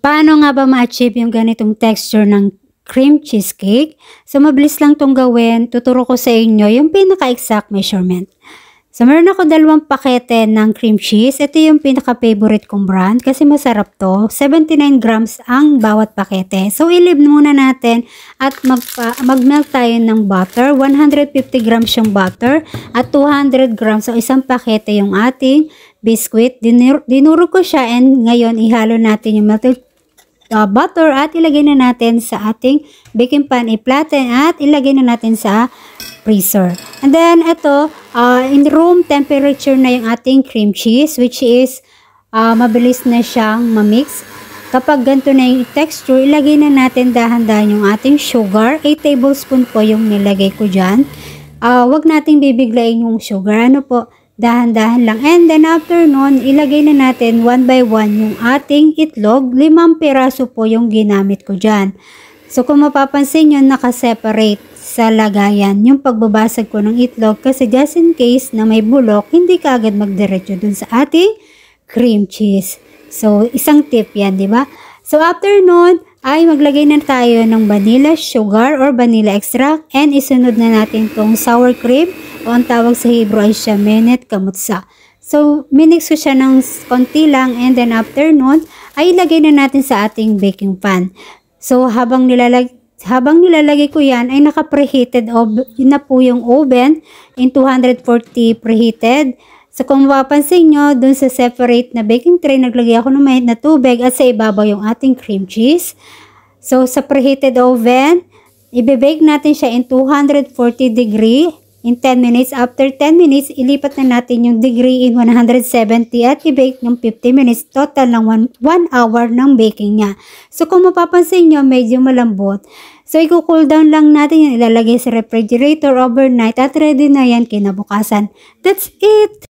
Paano nga ba ma-achieve yung ganitong texture ng cream cheesecake? So, mabilis lang tong gawin. Tuturo ko sa inyo yung pinaka-exact measurement. So, meron ako 2 pakete ng cream cheese. Ito yung pinaka-favorite kong brand kasi masarap to. 79 grams ang bawat pakete. So, ilib muna natin at mag-melt tayo ng butter. 150 grams yung butter at 200 grams. So, isang pakete yung ating biscuit. Dinuro ko siya and ngayon ihalo natin yung melted butter at ilagay na natin sa ating baking pan, i-flatten at ilagay na natin sa freezer. And then ito, in room temperature na yung ating cream cheese, which is mabilis na siyang ma-mix. Kapag ganito na yung texture, ilagay na natin dahan-dahan yung ating sugar. 8 tablespoon po yung nilagay ko dyan. Wag nating bibiglayin yung sugar. Ano po? Dahan-dahan lang. And then after nun, ilagay na natin 1 by 1 yung ating itlog. 5 piraso po yung ginamit ko dyan. So kung mapapansin nyo, nakaseparate sa lagayan yung pagbabasag ko ng itlog kasi just in case na may bulok, hindi ka agad magdiretso dun sa ating cream cheese. So isang tip yan, di ba? So after nun, ay maglagay na tayo ng vanilla sugar or vanilla extract and isunod na natin tong sour cream o ang tawag sa Hebrew ay shemenet kamutsa. So minix ko siya ng konti lang and then after nun ay ilagay na natin sa ating baking pan. So habang nilalagay ko yan ay naka-preheated na po yung oven in 240 preheated. So kung mapapansin nyo, dun sa separate na baking tray, naglagay ako ng mainit na tubig at sa ibabaw yung ating cream cheese. So sa preheated oven, i-bake natin siya in 240 degree in 10 minutes. After 10 minutes, ilipat na natin yung degree in 170 at i-bake ng 50 minutes. Total ng 1 hour ng baking niya. So kung mapapansin nyo, medyo malambot. So i-cool down lang natin yung ilalagay sa refrigerator overnight at ready na yan kinabukasan. That's it!